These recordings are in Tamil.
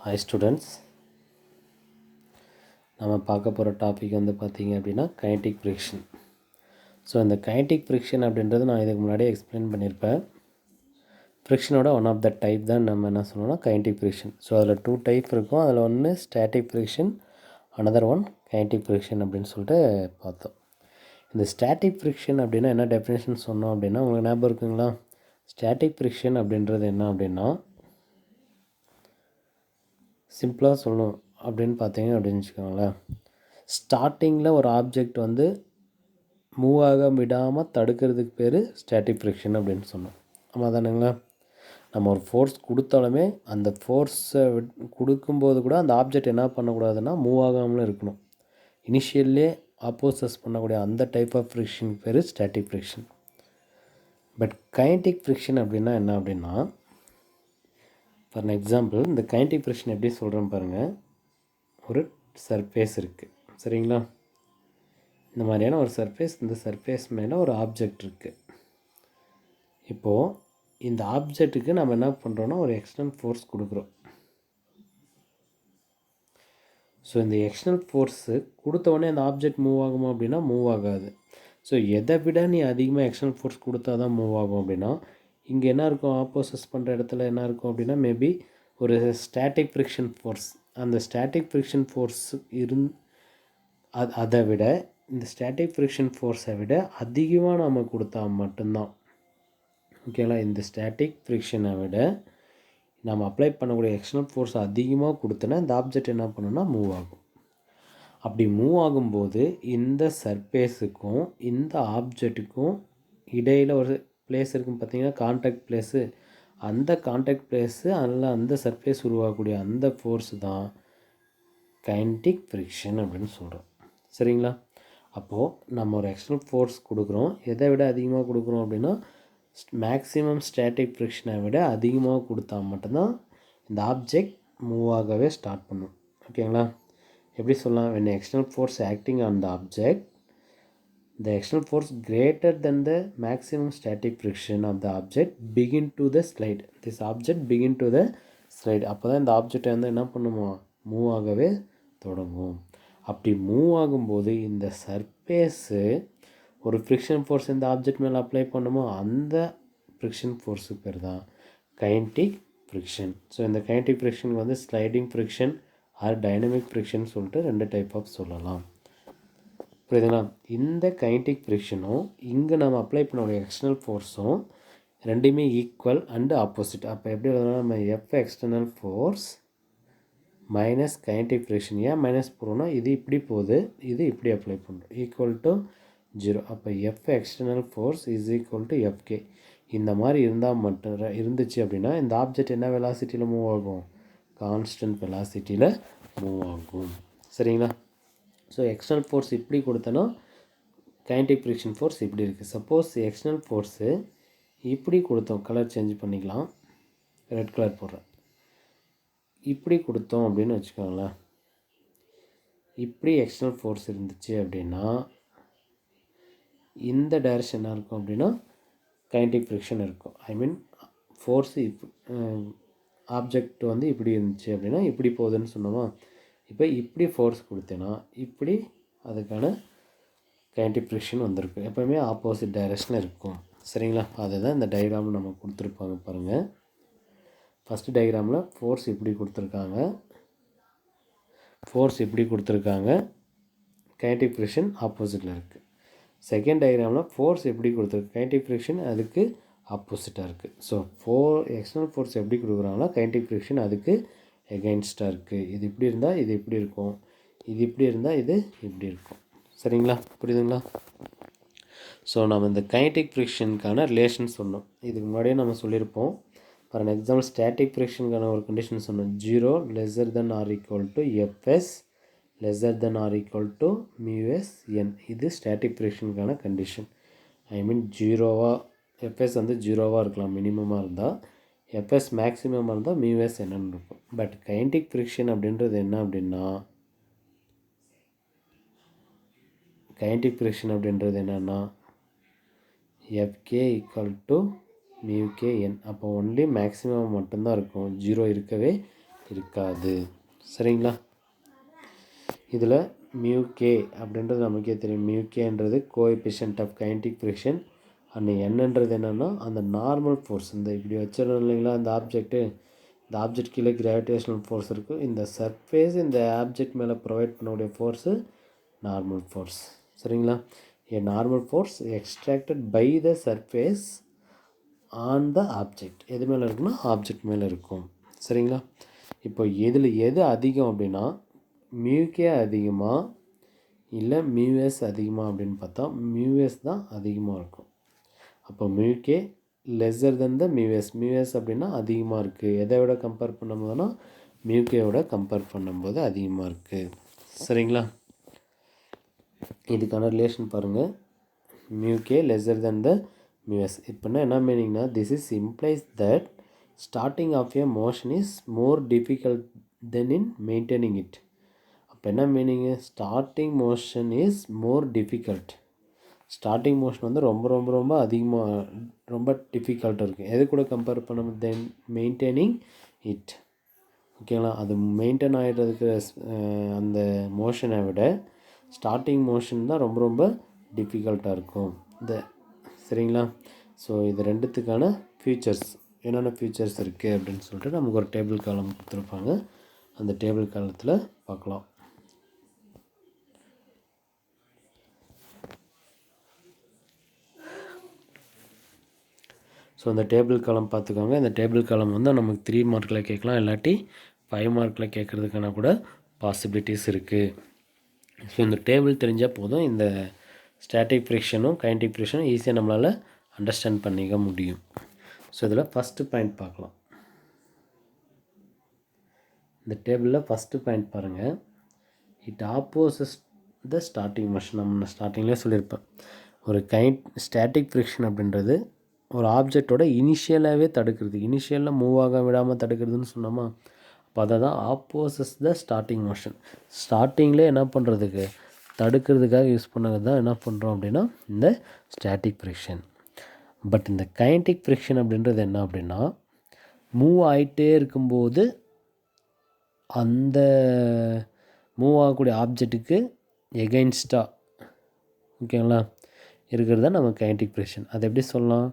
Hi students, நம்ம பார்க்க போகிற டாபிக் வந்து பார்த்திங்க அப்படின்னா கைனடிக் ஃப்ரிக்ஷன். ஸோ இந்த கைனடிக் ஃப்ரிக்ஷன் அப்படின்றது நான் இதுக்கு முன்னாடியே எக்ஸ்பிளைன் பண்ணியிருப்பேன். ஃப்ரிக்ஷனோட ஒன் ஆஃப் த டைப் தான் நம்ம என்ன சொல்லணும்னா கைனடிக் ஃப்ரிக்ஷன். ஸோ அதில் 2 டைப் இருக்கும். அதில் ஒன்று static friction, another one kinetic friction அப்படின்னு சொல்லிட்டு பார்த்தோம். இந்த ஸ்டாட்டிக் ஃப்ரிக்ஷன் அப்படின்னா என்ன டெஃபினேஷன் சொன்னோம் அப்படின்னா உங்களுக்கு ஞாபகம் இருக்குங்களா? ஸ்டாட்டிக் ஃப்ரிக்ஷன் அப்படின்றது என்ன அப்படின்னா சிம்பிளாக சொல்லணும் அப்படின்னு பார்த்தீங்க அப்படின்னு வச்சுக்கோங்களேன், ஸ்டார்டிங்கில் ஒரு ஆப்ஜெக்ட் வந்து மூவ் ஆக விடாமல் தடுக்கிறதுக்கு பேர் ஸ்டாட்டிக் ஃப்ரிக்ஷன் அப்படின்னு சொன்னோம். ஆமாம் தானுங்களா? நம்ம ஒரு ஃபோர்ஸ் கொடுத்தாலுமே அந்த ஃபோர்ஸை கொடுக்கும்போது கூட அந்த ஆப்ஜெக்ட் என்ன பண்ணக்கூடாதுன்னா மூவ் ஆகாமலும் இருக்கணும். இனிஷியல்லே ஆப்போசஸ் பண்ணக்கூடிய அந்த டைப் ஆஃப் ஃப்ரிக்ஷன் பேர் static friction. But kinetic friction அப்படின்னா என்ன அப்படின்னா, ஃபார் எக்ஸாம்பிள் இந்த கைனடிக் ஃப்ரிக்ஷன் எப்படி சொல்கிறேன்னு பாருங்கள். ஒரு சர்ஃபேஸ் இருக்குது, சரிங்களா? இந்த மாதிரியான ஒரு சர்ஃபேஸ், இந்த சர்ஃபேஸ் மேலே ஒரு ஆப்ஜெக்ட் இருக்குது. இப்போது இந்த ஆப்ஜெக்ட்டுக்கு நம்ம என்ன பண்ணுறோன்னா ஒரு எக்ஸ்டர்னல் ஃபோர்ஸ் கொடுக்குறோம். ஸோ இந்த எக்ஸ்டர்னல் ஃபோர்ஸு கொடுத்தவொடனே அந்த ஆப்ஜெக்ட் மூவ் ஆகுமா அப்படின்னா மூவ் ஆகாது. ஸோ எதை விட நீ அதிகமாக எக்ஸ்டர்னல் ஃபோர்ஸ் கொடுத்தா தான் மூவ் ஆகும் அப்படின்னா, இங்கே என்ன இருக்கும், ஆப்போசஸ் பண்ணுற இடத்துல என்ன இருக்கும் அப்படின்னா மேபி ஒரு ஸ்டாட்டிக் ஃப்ரிக்ஷன் ஃபோர்ஸ். அந்த ஸ்டாட்டிக் ஃப்ரிக்ஷன் ஃபோர்ஸ் அதை விட இந்த ஸ்டாட்டிக் ஃப்ரிக்ஷன் ஃபோர்ஸை விட அதிகமாக நம்ம கொடுத்தா மட்டும்தான், ஓகேங்களா, இந்த ஸ்டாட்டிக் ஃப்ரிக்ஷனை விட நம்ம அப்ளை பண்ணக்கூடிய எக்ஸ்டர்னல் ஃபோர்ஸ் அதிகமாக கொடுத்தோன்னா இந்த ஆப்ஜெக்ட் என்ன பண்ணுன்னா மூவ் ஆகும். அப்படி மூவ் ஆகும்போது இந்த சர்ஃபேஸுக்கும் இந்த ஆப்ஜெக்ட்டுக்கும் இடையில் ஒரு பிளேஸ் இருக்கும் பார்த்தீங்கன்னா, கான்டாக்ட் பிளேஸு. அந்த கான்டாக்ட் பிளேஸு அதில் அந்த சர்ஃபேஸ் உருவாகக்கூடிய அந்த ஃபோர்ஸ் தான் கைனடிக் ஃப்ரிக்ஷன் அப்படின்னு சொல்கிறோம், சரிங்களா? அப்போது நம்ம ஒரு எக்ஸ்டர்னல் ஃபோர்ஸ் கொடுக்குறோம். எதை விட அதிகமாக கொடுக்குறோம் அப்படின்னா மேக்ஸிமம் ஸ்டாட்டிக் ஃப்ரிக்ஷனை விட அதிகமாக கொடுத்தா மட்டும்தான் இந்த ஆப்ஜெக்ட் மூவ் ஆகவே ஸ்டார்ட் பண்ணும், ஓகேங்களா? எப்படி சொல்லலாம்? when external force acting on the object, the external force greater than the maximum static friction of the object begin to the slide. This object begin to the slide. அப்போ தான் இந்த ஆப்ஜெக்டை வந்து என்ன பண்ணுமோ மூவ் ஆகவே தொடங்கும். அப்படி மூவ் ஆகும்போது இந்த சர்ஃபேஸு ஒரு ஃப்ரிக்ஷன் ஃபோர்ஸ் இந்த ஆப்ஜெக்ட் மேலே அப்ளை பண்ணுமோ அந்த ஃப்ரிக்ஷன் ஃபோர்ஸுக்கு பேர் தான் கைனடிக் ஃப்ரிக்ஷன். ஸோ இந்த கைனடிக் ஃப்ரிக்ஷனுக்கு வந்து sliding friction R dynamic friction சொல்லிட்டு 2 டைப் ஆஃப் சொல்லலாம், புரியுதுங்களா? இந்த கைனடிக் ஃப்ரிக்ஷனும் இங்கே நம்ம அப்ளை பண்ணக்கூடிய எக்ஸ்டர்னல் ஃபோர்ஸும் ரெண்டுமே ஈக்குவல் அண்டு ஆப்போசிட். அப்போ எப்படி எழுதலாம்? நம்ம F external force minus kinetic friction. ஏன் மைனஸ் போடுறோம்னா இது இப்படி போகுது, இது இப்படி அப்ளை பண்ணுறோம், ஈக்குவல் டு 0. அப்போ F external force is equal to FK. இந்த மாதிரி இருந்தால் மட்டும் இருந்துச்சு அப்படின்னா இந்த ஆப்ஜெக்ட் என்ன வெலாசிட்டியில் மூவ் ஆகும்? கான்ஸ்டன்ட் வெலாசிட்டியில் மூவ் ஆகும், சரிங்களா? ஸோ எக்ஸ்டர்னல் ஃபோர்ஸ் இப்படி கொடுத்தனா கைனடிக் ஃப்ரிக்ஷன் ஃபோர்ஸ் இப்படி இருக்குது. சப்போஸ் எக்ஸ்டர்னல் ஃபோர்ஸு இப்படி கொடுத்தோம், கலர் சேஞ்ச் பண்ணிக்கலாம், ரெட் கலர் போடுறேன், இப்படி கொடுத்தோம் அப்படின்னு வச்சுக்கோங்களேன். இப்படி எக்ஸ்டர்னல் ஃபோர்ஸ் இருந்துச்சு அப்படின்னா இந்த டைரக்ஷன் என்ன இருக்கும் அப்படின்னா கைனடிக் ஃப்ரிக்ஷன் இருக்கும். ஐ மீன் ஃபோர்ஸு ஆப்ஜெக்ட் வந்து இப்படி இருந்துச்சு அப்படின்னா இப்படி போகுதுன்னு சொன்னோமா. இப்போ இப்படி ஃபோர்ஸ் கொடுத்தேன்னா இப்படி அதுக்கான கைனடிக் ஃப்ரிக்ஷன் வந்திருக்கு. எப்போவுமே ஆப்போசிட் டைரக்ஷனில் இருக்கும், சரிங்களா? அதுதான் இந்த டயக்ராமில் நம்ம கொடுத்துருப்பாங்க பாருங்கள். ஃபஸ்ட்டு டயக்ராமில் ஃபோர்ஸ் இப்படி கொடுத்துருக்காங்க, ஃபோர்ஸ் இப்படி கொடுத்துருக்காங்க, கைனடிக் ஃப்ரிக்ஷன் ஆப்போசிட்டில் இருக்குது. செகண்ட் டயக்ராமில் ஃபோர்ஸ் எப்படி கொடுத்துருக்கு, கைனடிக் ஃப்ரிக்ஷன் அதுக்கு ஆப்போசிட்டாக இருக்குது. ஸோ எக்ஸ்டர்னல் ஃபோர்ஸ் எப்படி கொடுக்குறாங்களோ கைனடிக் ஃப்ரிக்ஷன் அதுக்கு எகெயின்ஸ்டாக இருக்குது. இது இப்படி இருந்தால் இது இப்படி இருக்கும், இது இப்படி இருந்தால் இது இப்படி இருக்கும், சரிங்களா? புரியுதுங்களா? ஸோ நம்ம இந்த கைனடிக் ஃப்ரிக்ஷனுக்கான ரிலேஷன் சொன்னோம். இதுக்கு முன்னாடியே நம்ம சொல்லியிருப்போம். ஃபார் அன் எக்ஸாம்பிள் ஸ்டாட்டிக் ஃப்ரிக்ஷனுக்கான ஒரு கண்டிஷன் சொன்னோம். 0 lesser than or equal to FS lesser than or equal to mu S N. இது ஸ்டாட்டிக் ஃப்ரிக்ஷனுக்கான கண்டிஷன். ஐ மீன் ஜீரோவாக எஃப்எஸ் வந்து ஜீரோவாக இருக்கலாம் மினிமமாக இருந்தால், எஃப்எஸ் மேக்ஸிமமாக இருந்தால் மியூஎஸ் என்னன்னு இருக்கும். பட் கைனடிக் ஃப்ரிக்ஷன் அப்படின்றது என்ன அப்படின்னா, கைனடிக் ஃப்ரிக்ஷன் அப்படின்றது என்னென்னா எஃப்கே ஈக்குவல் டு மியூகேஎன். அப்போ ஒன்லி மேக்ஸிமம் மட்டும்தான் இருக்கும், ஜீரோ இருக்கவே இருக்காது. சரிங்களா? இதில் மியூகே அப்படின்றது நமக்கே தெரியும். மியூகேன்றது coefficient of kinetic friction and என்னன்றது என்னென்னா அந்த நார்மல் ஃபோர்ஸ். இந்த இப்படி வச்சிடறோம் இல்லைங்களா இந்த ஆப்ஜெக்ட்டு, இந்த ஆப்ஜெக்ட் கீழே கிராவிடேஷனல் ஃபோர்ஸ் இருக்குது. இந்த சர்ஃபேஸ் இந்த ஆப்ஜெக்ட் மேலே ப்ரொவைட் பண்ணக்கூடிய ஃபோர்ஸு நார்மல் ஃபோர்ஸ். சரிங்களா? A normal force extracted by the surface on the object. எது மேலே இருக்குன்னா ஆப்ஜெக்ட் மேலே இருக்கும். சரிங்களா? இப்போ இதில் எது அதிகம் அப்படின்னா மியூகே அதிகமாக இல்லை மியூஎஸ் அதிகமாக அப்படின்னு பார்த்தா மியூஎஸ் தான் அதிகமாக இருக்கும். அப்போ மியூகே லெஸ்ஸர் தென் த மியூஎஸ். மியூஎஸ் அப்படின்னா அதிகமாக இருக்குது. எதை விட கம்பேர் பண்ணும்போதுனா மியூகேவோட கம்பேர் பண்ணும்போது அதிகமாக இருக்குது. சரிங்களா? இதுக்கான ரிலேஷன் பாருங்கள். மியூகே லெஸ்ஸர் தென் த மியூஎஸ். இப்போனா என்ன மீனிங்னா this is implies that starting of a motion is more difficult than in maintaining it. அப்போ என்ன meaning? Starting motion is more difficult. Starting motion வந்து ரொம்ப ரொம்ப ரொம்ப அதிகமாக ரொம்ப டிஃபிகல்ட்டாக இருக்குது. எது கூட கம்பேர் பண்ண தென் மெயின்டைனிங் இட். ஓகேங்களா? அது மெயின்டைன் ஆகிடுறதுக்கு அந்த மோஷனை விட ஸ்டார்டிங் மோஷன் தான் ரொம்ப ரொம்ப டிஃபிகல்ட்டாக இருக்கும். சரிங்களா? ஸோ இது ரெண்டுத்துக்கான ஃபியூச்சர்ஸ் என்னென்ன ஃபியூச்சர்ஸ் இருக்குது அப்படின்னு சொல்லிட்டு நமக்கு ஒரு டேபிள் காலம் கொடுத்துருப்பாங்க. அந்த டேபிள் காலத்தில் பார்க்கலாம். ஸோ இந்த டேபிள் காலம் பார்த்துக்கோங்க. இந்த டேபிள் காலம் வந்து நமக்கு 3 மார்க்கில் கேட்கலாம், இல்லாட்டி 5 மார்க்கில் கேட்குறதுக்கான கூட பாசிபிலிட்டிஸ் இருக்குது. ஸோ இந்த டேபிள் தெரிஞ்சால் போதும், இந்த ஸ்டாட்டிக் ஃப்ரிக்ஷனும் கைனடிக் ஃப்ரிக்ஷனும் ஈஸியாக நம்மளால் அண்டர்ஸ்டாண்ட் பண்ணிக்க முடியும். ஸோ இதில் ஃபஸ்ட்டு பாயிண்ட் பார்க்கலாம். இந்த டேபிளில் ஃபஸ்ட்டு பாயிண்ட் பாருங்கள். It opposes the starting motion. நம்ம ஸ்டார்டிங்லேயே சொல்லியிருப்பேன், ஒரு ஸ்டாட்டிக் ஃப்ரிக்ஷன் அப்படின்றது ஒரு ஆப்ஜெக்டோட இனிஷியலாகவே தடுக்கிறது, இனிஷியலில் மூவ் ஆக விடாமல் தடுக்கிறதுன்னு சொன்னோமா. அப்போ அதை தான் ஆப்போசஸ் த ஸ்டார்டிங் மோஷன். ஸ்டார்டிங்லேயே என்ன பண்ணுறதுக்கு தடுக்கிறதுக்காக யூஸ் பண்ணது தான் என்ன பண்ணுறோம் அப்படின்னா இந்த ஸ்டாட்டிக் ஃப்ரிக்ஷன். பட் இந்த கைனடிக் ஃப்ரிக்ஷன் அப்படின்றது என்ன அப்படின்னா மூவ் ஆகிட்டே இருக்கும்போது அந்த மூவ் ஆகக்கூடிய ஆப்ஜெக்ட்டுக்கு எகெயின்ஸ்டாக ஓகேங்களா இருக்கிறது தான் நம்ம கைனடிக் ஃப்ரிக்ஷன். அதை எப்படி சொல்லலாம்?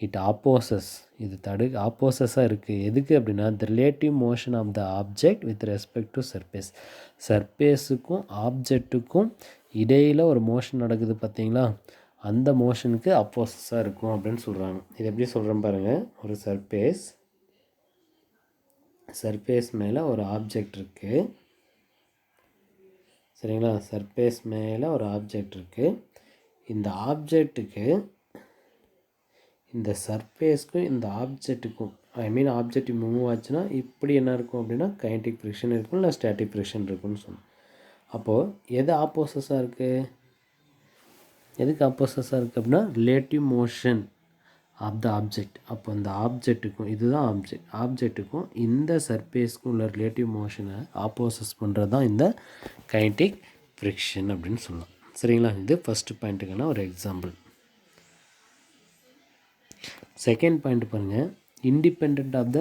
இட் ஆப்போசஸ், இது ஆப்போசஸாக இருக்குது. எதுக்கு அப்படின்னா the relative motion of the object with respect to surface. சர்ஃபேஸுக்கும் ஆப்ஜெக்ட்டுக்கும் இடையில் ஒரு மோஷன் நடக்குது பார்த்தீங்களா, அந்த மோஷனுக்கு ஆப்போசஸாக இருக்கும் அப்படின்னு சொல்கிறாங்க. இது எப்படி சொல்கிறேன் பாருங்கள். ஒரு சர்ஃபேஸ் மேலே ஒரு ஆப்ஜெக்ட் இருக்குது. சரிங்களா? சர்ஃபேஸ் மேலே ஒரு ஆப்ஜெக்ட் இருக்குது. இந்த ஆப்ஜெக்ட்டுக்கு இந்த சர்ஃபேஸ்க்கும் இந்த ஆப்ஜெக்ட்டுக்கும் ஆப்ஜெக்ட் மூவ் ஆச்சுன்னா இப்படி என்ன இருக்கும் அப்படின்னா கைனடிக் ஃப்ரிக்ஷன் இருக்கும், இல்லை ஸ்டாட்டிக் ஃப்ரிக்ஷன் இருக்குன்னு சொன்னோம். அப்போது எது ஆப்போசஸாக இருக்குது? எதுக்கு ஆப்போசஸாக இருக்குது அப்படின்னா relative motion of the object. அப்போ இந்த ஆப்ஜெக்ட்டுக்கும் இதுதான் ஆப்ஜெக்ட்டுக்கும் இந்த சர்ஃபேஸ்க்கும் உள்ள ரிலேட்டிவ் மோஷனை ஆப்போசஸ் பண்ணுறது தான் இந்த கைனடிக் ஃப்ரிக்ஷன் அப்படின்னு சொல்லலாம். சரிங்களா? இது ஃபஸ்ட்டு பாயிண்ட்டுக்கான ஒரு எக்ஸாம்பிள். செகண்ட் பாயிண்ட் பாருங்கள். Independent of the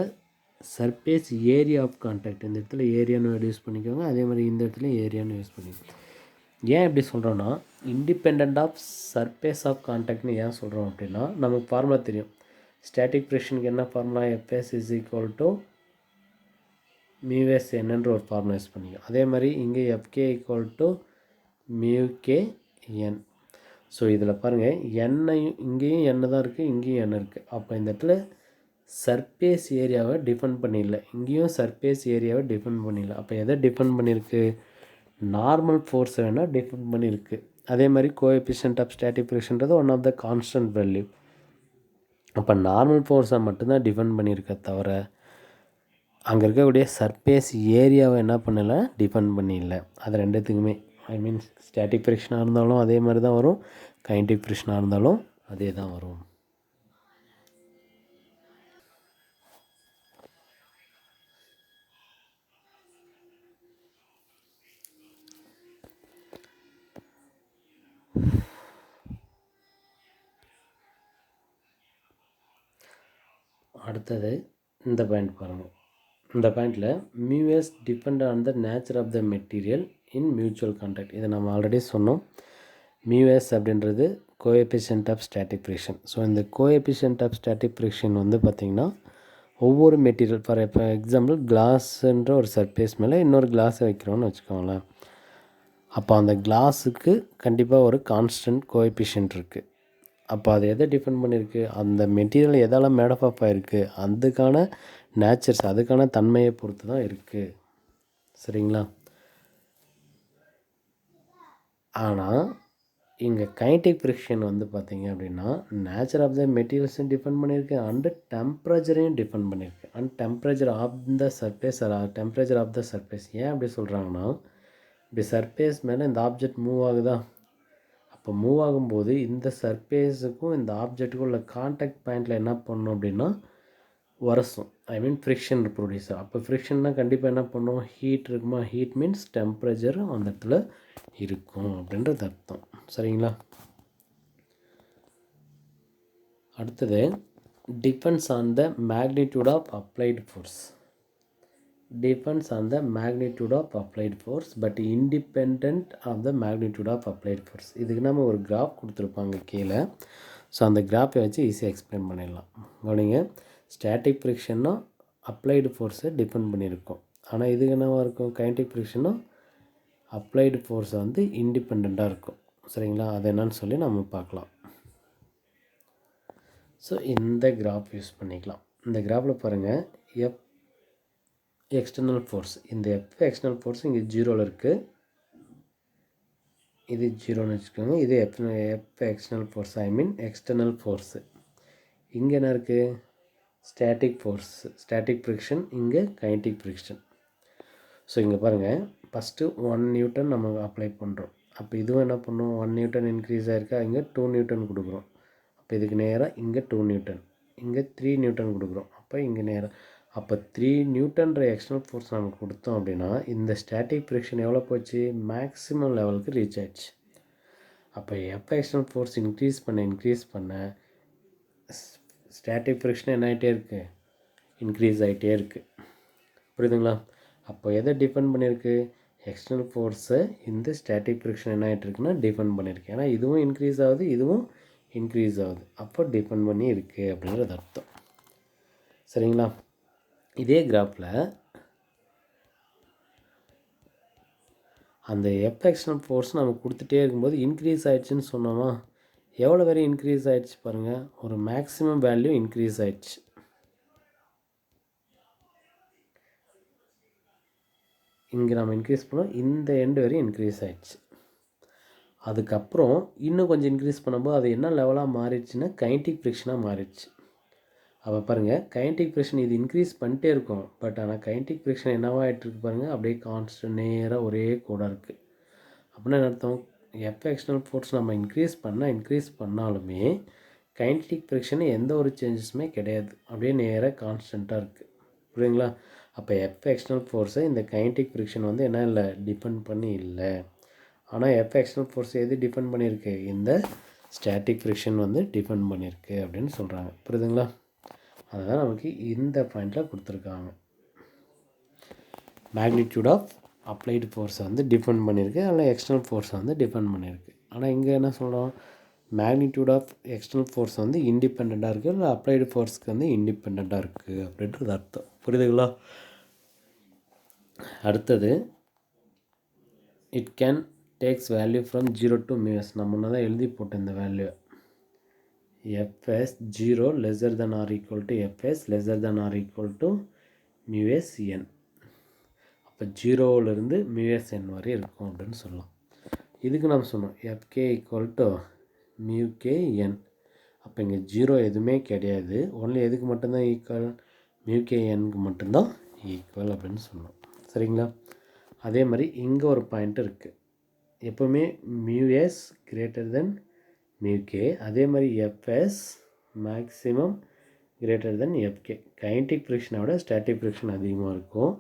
surface area of contact. இந்த இடத்துல ஏரியான்னு வேர்டு யூஸ் பண்ணிக்கோங்க, அதே மாதிரி இந்த இடத்துல ஏரியான்னு யூஸ் பண்ணிக்கோங்க. ஏன் எப்படி சொல்கிறோன்னா இண்டிபெண்ட் ஆஃப் சர்ஃபேஸ் ஆஃப் கான்டாக்ட்னு ஏன் சொல்கிறோம் அப்படின்னா நமக்கு ஃபார்முலா தெரியும். ஸ்டாட்டிக் ஃப்ரிக்ஷனுக்கு என்ன formula? FS is equal to mu S என்னன்ற ஒரு ஃபார்முலா யூஸ் பண்ணிக்கோங்க. அதே மாதிரி இங்கே FK equal to mu K N. So இதில் பாருங்கள், எண்ணையும் இங்கேயும் எண்ணெய் தான் இருக்குது, இங்கேயும் எண்ணெய் இருக்குது. அப்போ இந்த இடத்துல சர்ஃபேஸ் ஏரியாவை டிஃபைன் பண்ணிடல, இங்கேயும் சர்ஃபேஸ் ஏரியாவை டிஃபைன் பண்ணிடல. அப்போ எதை டிஃபைன் பண்ணியிருக்கு? நார்மல் ஃபோர்ஸை வேணால் டிஃபைன் பண்ணியிருக்கு. அதே மாதிரி கோஎஃபிஷியன்ட் ஆஃப் ஸ்டாட்டிக் ஃப்ரிக்ஷன்றது one of the constant value. அப்போ நார்மல் ஃபோர்ஸை மட்டும்தான் டிஃபைன் பண்ணியிருக்க தவிர அங்கே இருக்கக்கூடிய சர்ஃபேஸ் ஏரியாவை என்ன பண்ணலை, டிஃபைன் பண்ணிடல. அது ரெண்டுத்துக்குமே ஸ்டாட்டிக் ஃப்ரிக்ஷனாக இருந்தாலும் அதே மாதிரி தான் வரும், கைனடிக் ஃப்ரிக்ஷனாக இருந்தாலும் அதே தான் வரும். அடுத்தது இந்த பாயிண்ட் பாருங்கள். இந்த பாயிண்டில் mu S depend on the nature of the material in mutual contact. இதை நம்ம ஆல்ரெடி சொன்னோம். மியூஎஸ் அப்படின்றது coefficient of static friction. So இந்த கோஎஃபிஷியன்ட் ஆஃப் ஸ்டாட்டிக் ஃப்ரிக்ஷன் வந்து பார்த்திங்கன்னா ஒவ்வொரு மெட்டீரியல் ஃபார் எக்ஸாம்பிள் கிளாஸுன்ற ஒரு சர்ஃபேஸ் மேலே இன்னொரு கிளாஸை வைக்கிறோன்னு வச்சுக்கோங்களேன். அப்போ அந்த கிளாஸுக்கு கண்டிப்பாக ஒரு கான்ஸ்டன்ட் கோஎஃபிஷியன்ட் இருக்குது. அப்போ அது எதை டிபெண்ட் பண்ணியிருக்கு, அந்த மெட்டீரியல் எதால் மேடப் ஆஃப் ஆகிருக்கு அதுக்கான நேச்சர்ஸ், அதுக்கான தன்மையை பொறுத்து தான் இருக்குது. சரிங்களா? ஆனால் இங்கே கைனடிக் ஃப்ரிக்ஷன் வந்து பார்த்திங்க அப்படின்னா நேச்சர் ஆஃப் த மெட்டீரியல்ஸையும் டிபெண்ட் பண்ணியிருக்கு அண்டு டெம்பரேச்சரையும் டிபெண்ட் பண்ணியிருக்கு. And temperature of the surface temperature of the surface. ஏன் அப்படி சொல்கிறாங்கன்னா, இப்படி சர்ஃபேஸ் மேலே இந்த ஆப்ஜெக்ட் மூவ் ஆகுதா, அப்போ மூவ் ஆகும்போது இந்த சர்ஃபேஸுக்கும் இந்த ஆப்ஜெக்ட்டுக்கும் உள்ள கான்டாக்ட் பாயிண்டில் என்ன பண்ணணும் அப்படின்னா உரசும். ஐ மீன் ஃப்ரிக்ஷன் ப்ரொடியூஸ். அப்போ ஃப்ரிக்ஷன்னா கண்டிப்பாக என்ன பண்ணும், ஹீட் இருக்குமா, ஹீட் மீன்ஸ் டெம்பரேச்சர் அந்த இடத்துல இருக்கும் அப்படின்றது அர்த்தம். சரிங்களா? அடுத்தது depends on the magnitude of applied force. Depends on the magnitude of applied force but independent of the magnitude of applied force. இதுக்கு நம்ம ஒரு கிராஃப் கொடுத்துருப்பாங்க கீழே. ஸோ அந்த கிராஃபை வச்சு ஈஸியாக எக்ஸ்பிளைன் பண்ணிடலாம். கவனிங்க, ஸ்டாட்டிக் ஃப்ரிக்ஷன்னா அப்ளைடு ஃபோர்ஸை டிபெண்ட் பண்ணியிருக்கோம். ஆனால் இதுக்கு என்னவாக இருக்கும், கைனடிக் ஃப்ரிக்ஷன்னா அப்ளைடு ஃபோர்ஸை வந்து இண்டிபெண்ட்டாக இருக்கும். சரிங்களா? அது என்னன்னு சொல்லி நம்ம பார்க்கலாம். ஸோ இந்த கிராஃப் யூஸ் பண்ணிக்கலாம். இந்த கிராஃபில் பாருங்கள், எக்ஸ்டர்னல் ஃபோர்ஸ், இந்த எஃப் எக்ஸ்டர்னல் ஃபோர்ஸ் இங்கே ஜீரோவில் இருக்குது, இது ஜீரோன்னு வச்சுக்கோங்க. இது எஃப் எக்ஸ்டர்னல் ஃபோர்ஸ், ஐ மீன் எக்ஸ்டர்னல் ஃபோர்ஸு. இங்கே என்ன இருக்குது, ஸ்டாட்டிக் ஃபோர்ஸ், ஸ்டாட்டிக் ஃப்ரிக்ஷன், இங்கே கைனடிக் ஃப்ரிக்ஷன். ஸோ இங்கே பாருங்கள், ஃபஸ்ட்டு 1 நியூட்டன் நம்ம அப்ளை பண்ணுறோம். அப்போ இதுவும் என்ன பண்ணோம், 1 நியூட்டன் இன்க்ரீஸ் ஆகிருக்கா, இங்கே 2 நியூட்டன் கொடுக்குறோம். அப்போ இதுக்கு நேராக இங்கே 2 நியூட்டன், இங்கே 3 நியூட்டன் கொடுக்குறோம். அப்போ இங்கே நேராக அப்போ 3 நியூட்டன்ற எக்ஸ்டர்னல் ஃபோர்ஸ் நம்ம கொடுத்தோம் அப்படின்னா இந்த ஸ்டாட்டிக் ஃப்ரிக்ஷன் எவ்வளோ போச்சு, மேக்ஸிமம் லெவலுக்கு ரீச் ஆயிடுச்சு. அப்போ எப்போ எக்ஸ்டர்னல் ஃபோர்ஸ் இன்க்ரீஸ் பண்ண ஸ்டாட்டிக் ஃப்ரிக்ஷன் என்ன ஆகிட்டே இருக்குது, இன்க்ரீஸ் ஆகிட்டே இருக்குது. புரியுதுங்களா? அப்போ எதை டிபெண்ட் பண்ணியிருக்கு, எக்ஸ்டர்னல் ஃபோர்ஸை இந்த ஸ்டாட்டிக் ஃப்ரிக்ஷன் என்ன ஆகிட்டு இருக்குன்னா டிபெண்ட் பண்ணியிருக்கு. ஏன்னா இதுவும் இன்க்ரீஸ் ஆகுது, இதுவும் இன்க்ரீஸ் ஆகுது. அப்போ டிபெண்ட் பண்ணி இருக்குது அப்படின்றது அர்த்தம். சரிங்களா? இதே கிராஃபில் அந்த எஃப் எக்ஸ்டர்னல் ஃபோர்ஸ் நம்ம கொடுத்துட்டே இருக்கும்போது இன்க்ரீஸ் ஆகிடுச்சின்னு சொன்னோமா, எவ்வளோ வரையும் இன்க்ரீஸ் ஆகிடுச்சு பாருங்கள், ஒரு மேக்ஸிமம் வேல்யூ இன்க்ரீஸ் ஆகிடுச்சு. இங்கே நம்ம இன்க்ரீஸ் பண்ணோம், இந்த எண்டு வரையும் இன்க்ரீஸ் ஆகிடுச்சு. அதுக்கப்புறம் இன்னும் கொஞ்சம் இன்க்ரீஸ் பண்ணும்போது அது என்ன லெவலாக மாறிடுச்சுன்னா கைனடிக் ஃப்ரிக்ஷனாக மாறிடுச்சு. அப்போ பாருங்கள், கைனடிக் ஃப்ரிக்ஷன் இது இன்க்ரீஸ் பண்ணிட்டே இருக்கும். பட் ஆனால் கைனடிக் ஃப்ரிக்ஷன் என்னவா ஆகிட்டுருக்கு பாருங்கள், அப்படியே கான்ஸ்டன்ட் நேராக ஒரே கூடாக இருக்குது. அப்படின்னா என்ன அர்த்தம், எஃப் எக்ஸ்டர்னல் ஃபோர்ஸ் நம்ம இன்க்ரீஸ் பண்ணாலுமே கைனடிக் ஃப்ரிக்ஷன் எந்த ஒரு சேஞ்சஸுமே கிடையாது, அப்படியே நேராக கான்ஸ்டண்ட்டாக இருக்குது. புரியுதுங்களா? அப்போ எஃப் எக்ஸ்டர்னல் ஃபோர்ஸை இந்த கைனடிக் ஃப்ரிக்ஷன் வந்து என்ன இல்லை, டிபெண்ட் பண்ணி இல்லை. ஆனால் எஃப் எக்ஸ்டர்னல் ஃபோர்ஸ் எது டிபெண்ட் பண்ணியிருக்கு, இந்த ஸ்டாட்டிக் ஃப்ரிக்ஷன் வந்து டிபெண்ட் பண்ணியிருக்கு அப்படின்னு சொல்கிறாங்க. புரியுதுங்களா? அதுதான் நமக்கு இந்த பாயிண்டில் கொடுத்துருக்காங்க. மேக்னிடியூட் ஆஃப் அப்ளைடு ஃபோர்ஸை வந்து டிபெண்ட் பண்ணியிருக்கு, அதில் எக்ஸ்டர்னல் ஃபோர்ஸை வந்து டிபெண்ட் பண்ணியிருக்கு. ஆனால் இங்கே என்ன சொல்கிறோம், மேக்னிடியூட் ஆஃப் எக்ஸ்டர்னல் ஃபோர்ஸ் வந்து இண்டிபெண்ட்டாக இருக்குது, இல்லை அப்ளைடு ஃபோர்ஸ்க்கு வந்து இண்டிபெண்ட்டாக இருக்குது அப்படின்றது அர்த்தம். புரியுதுங்களா? அடுத்தது it can takes value from 0 to μs. நான் முன்னே தான் எழுதி போட்டேன் இந்த value. Fs 0 lesser than or equal to Fs lesser than or equal to μs n. அப்போ 0லேருந்து μs n வரை இருக்கும் அப்படின்னு சொல்லலாம். இதுக்கு நம்ம சொன்னோம் Fk equal to μk n. அப்போ இங்கே 0 எதுவுமே கிடையாது, ஒன்லி எதுக்கு மட்டும்தான் ஈக்குவல், μk nக்கு மட்டும்தான் ஈக்குவல் அப்படின்னு சொன்னோம். சரிங்களா? அதே மாதிரி இங்கே ஒரு பாயிண்ட் இருக்குது, எப்போவுமே μs greater than μk, அதே மாதிரி Fs maximum greater than Fk. Kinetic ஃப்ரிக்ஷனை விட ஸ்டாட்டிக் ஃப்ரிக்ஷன் அதிகமாக இருக்கும்,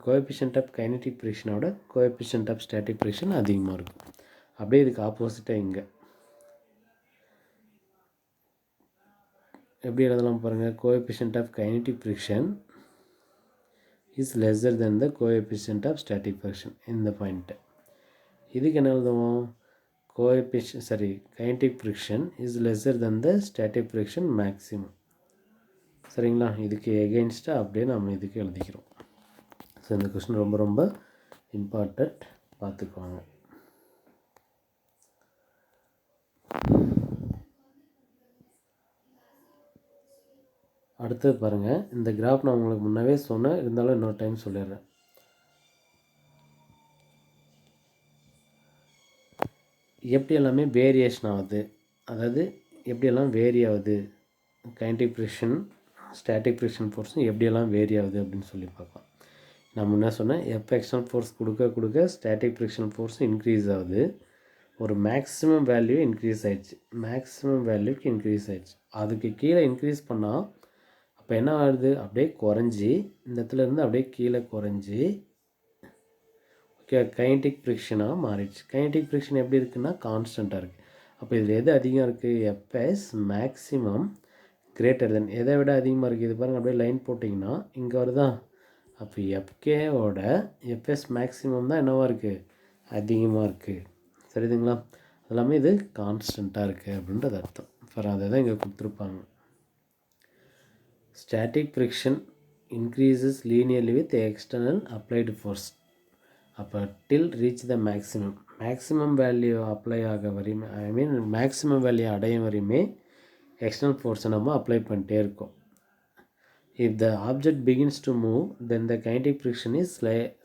கோஎஃபிஷியன்ட் ஆஃப் கைனடிக் ஃப்ரிக்ஷனை விட கோஎஃபிஷியன்ட் ஆஃப் ஸ்டாட்டிக் ஃப்ரிக்ஷன் அதிகமாக இருக்கும். அப்படியே இதுக்கு ஆப்போசிட்டாக இங்கே எப்படி எழுதலாம் பாருங்கள், coefficient of kinetic friction is lesser than the coefficient of static friction. இந்த பாயிண்ட்டு இதுக்கு என்ன எழுதுவோம்? Kinetic friction is lesser than the static friction maximum. சரிங்களா? இதுக்கு எகெயின்ஸ்டாக அப்படியே நம்ம இதுக்கு எழுதிக்கிறோம். ஸோ இந்த கொஸ்டின் ரொம்ப ரொம்ப இம்பார்ட்டண்ட், பார்த்துக்குவாங்க. அடுத்தது பாருங்கள், இந்த கிராஃப் நான் உங்களுக்கு முன்னவே சொன்னேன், இருந்தாலும் இன்னொரு டைம் சொல்லிடுறேன். எப்படி எல்லாமே வேரியேஷன் ஆகுது, அதாவது எப்படியெல்லாம் வேரி ஆகுது, கைனடிக் ஃப்ரிக்ஷன் ஸ்டாட்டிக் ஃப்ரிக்ஷன் ஃபோர்ஸும் எப்படியெல்லாம் வேரி ஆகுது அப்படின்னு சொல்லி பார்க்கலாம். நான் முன்னே சொன்னேன், எக்ஸ்டர்னல் ஃபோர்ஸ் கொடுக்க கொடுக்க ஸ்டாட்டிக் ஃப்ரிக்ஷன் ஃபோர்ஸும் இன்க்ரீஸ் ஆகுது. ஒரு மேக்ஸிமம் வேல்யூ இன்க்ரீஸ் ஆகிடுச்சு, மேக்ஸிமம் வேல்யூக்கு இன்க்ரீஸ் ஆகிடுச்சு. அதுக்கு கீழே இன்க்ரீஸ் பண்ணால் அப்போ என்ன ஆகுது? அப்படியே குறைஞ்சி இந்த இடத்துல இருந்து அப்படியே கீழே குறைஞ்சி கைனடிக் ஃப்ரிக்ஷனாக மாறிடுச்சு. கைனடிக் ஃப்ரிக்ஷன் எப்படி இருக்குன்னா கான்ஸ்டண்ட்டாக இருக்குது. அப்போ இதில் எது அதிகம் இருக்குது? எஃப்எஸ் மேக்ஸிமம் கிரேட்டர் தென், எதை விட அதிகமாக இருக்குது? இது பாருங்கள், அப்படியே லைன் போட்டிங்கன்னா இங்கே வருதா? அப்போ எஃப்கேவோட எஃப்எஸ் மேக்ஸிமம் தான் என்னவாக இருக்குது? அதிகமாக இருக்குது. சரிதுங்களா? எல்லாமே இது கான்ஸ்டண்ட்டாக இருக்குது அப்படின்றது அர்த்தம். ஃபார் அதை தான் இங்கே கொடுத்துருப்பாங்க. Static friction increases linearly with external applied force அப்போ till reach the maximum value apply ஆக வரையுமே, மேக்ஸிமம் வேல்யூ அடையும் வரையுமே எக்ஸ்டர்னல் ஃபோர்ஸை நம்ம அப்ளை பண்ணிட்டே இருக்கோம். If the object begins to move then the kinetic friction is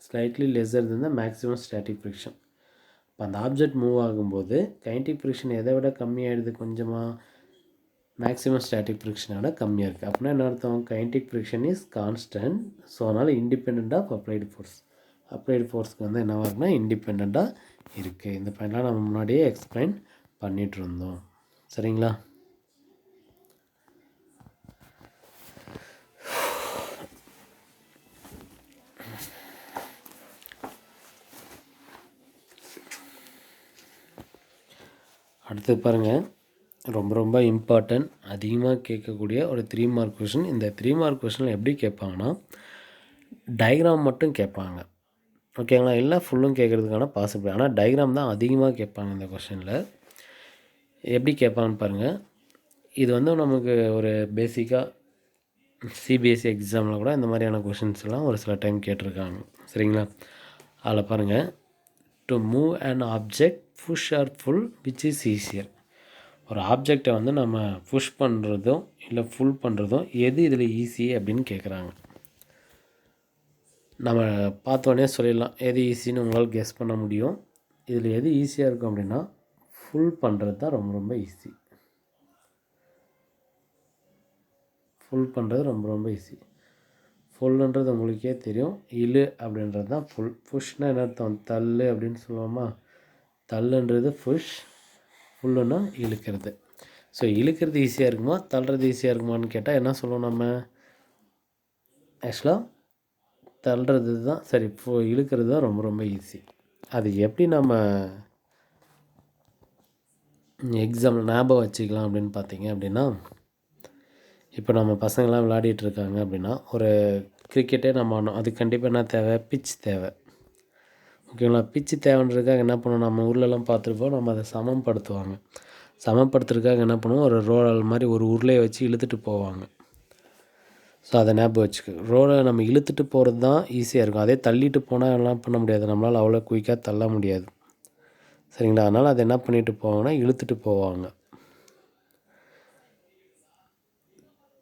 slightly lesser than the maximum static friction. இப்போ அந்த ஆப்ஜெக்ட் மூவ் ஆகும்போது கைனடிக் ஃப்ரிக்ஷன் எதை விட கம்மியாகிடுது? கொஞ்சமாக மேக்ஸிமம் ஸ்டாட்டிக் ஃப்ரிக்ஷனோட கம்மியாக இருக்குது. அப்படின்னா என்ன அர்த்தம்? Kinetic friction is constant. So அதனால் independent of applied force. Applied ஃபோர்ஸ்க்கு வந்து என்னவாக இருக்குன்னா இண்டிபெண்ட்டாக இருக்குது. இந்த பாயிண்ட்லாம் நம்ம முன்னாடியே எக்ஸ்பிளைன் பண்ணிகிட்டு இருந்தோம். சரிங்களா? அடுத்து பாருங்கள், ரொம்ப ரொம்ப இம்பார்ட்டன்ட், அதிகமாக கேட்கக்கூடிய ஒரு 3 மார்க் கொஷின். இந்த 3 மார்க் கொஷினில் எப்படி கேட்பாங்கன்னா டயக்ராம் மட்டும் கேட்பாங்க. ஓகேங்களா? இல்லை ஃபுல்லும் கேட்குறதுக்கான பாசிபிள், ஆனால் டயக்ராம் தான் அதிகமாக கேட்பாங்க இந்த கொஷினில். எப்படி கேட்பாங்கன்னு பாருங்கள். இது வந்து நமக்கு ஒரு பேசிக்காக சிபிஎஸ்சி எக்ஸாமில் கூட இந்த மாதிரியான கொஷின்ஸ்லாம் ஒரு சில டைம் கேட்டிருக்காங்க. சரிங்களா? அதில் பாருங்கள், to move and object push or pull which is easier. ஒரு ஆப்ஜெக்டை வந்து நம்ம புஷ் பண்ணுறதும் இல்லை ஃபுல் பண்ணுறதும் எது இதில் ஈஸி அப்படின்னு கேட்குறாங்க. நம்ம பார்த்தோன்னே சொல்லிடலாம் எது ஈஸின்னு உங்களால் கெஸ் பண்ண முடியும். இதில் எது ஈஸியாக இருக்கும் அப்படின்னா ஃபுல் பண்ணுறது தான் ரொம்ப ரொம்ப ஈஸி. ஃபுல் பண்ணுறது ரொம்ப ரொம்ப ஈஸி. ஃபுல்லுன்றது உங்களுக்கே தெரியும், இழு அப்படின்றது தான் ஃபுல். புஷ்னால் என்ன அர்த்தம்? தள்ளு அப்படின்னு சொல்லுவோமா? தள்ளுன்றது புஷ், ஃபுல்லுன்னா இழுக்கிறது. ஸோ இழுக்கிறது ஈஸியாக இருக்குமா தள்ளுறது ஈஸியாக இருக்குமான்னு கேட்டால் என்ன சொல்லுவோம் நம்ம? ஆக்சுவலாக தள்ளுறது தான் சரி, இழுக்கிறது தான் ரொம்ப ரொம்ப ஈஸி. அது எப்படி நம்ம எக்ஸாம்பிள் ஞாபகம் வச்சுக்கலாம் அப்படின்னு பார்த்தீங்க அப்படின்னா, இப்போ நம்ம பசங்களாம் விளையாடிட்டுருக்காங்க அப்படின்னா ஒரு கிரிக்கெட்டே நம்ம ஆடணும். அதுக்கு கண்டிப்பாக என்ன தேவை? பிச் தேவை. ஓகேங்களா? பிச்சு தேவைன்றதுக்காக என்ன பண்ணுவோம்? நம்ம ஊர்லலாம் பார்த்துருப்போம், நம்ம அதை சமப்படுத்துவாங்க. சமப்படுத்துறதுக்காக என்ன பண்ணுவோம்? ஒரு ரோலர் மாதிரி ஒரு உருளையை வச்சு இழுத்துட்டு போவாங்க. ஸோ அதை ஞாபகம் வச்சுக்க. ரோலை நம்ம இழுத்துட்டு போகிறது தான் ஈஸியாக இருக்கும். அதே தள்ளிட்டு போனால் எல்லாம் பண்ண முடியாது, நம்மளால் அவ்வளோ குயிக்காக தள்ள முடியாது. சரிங்களா? அதனால் அதை என்ன பண்ணிட்டு போவாங்கன்னா இழுத்துட்டு போவாங்க.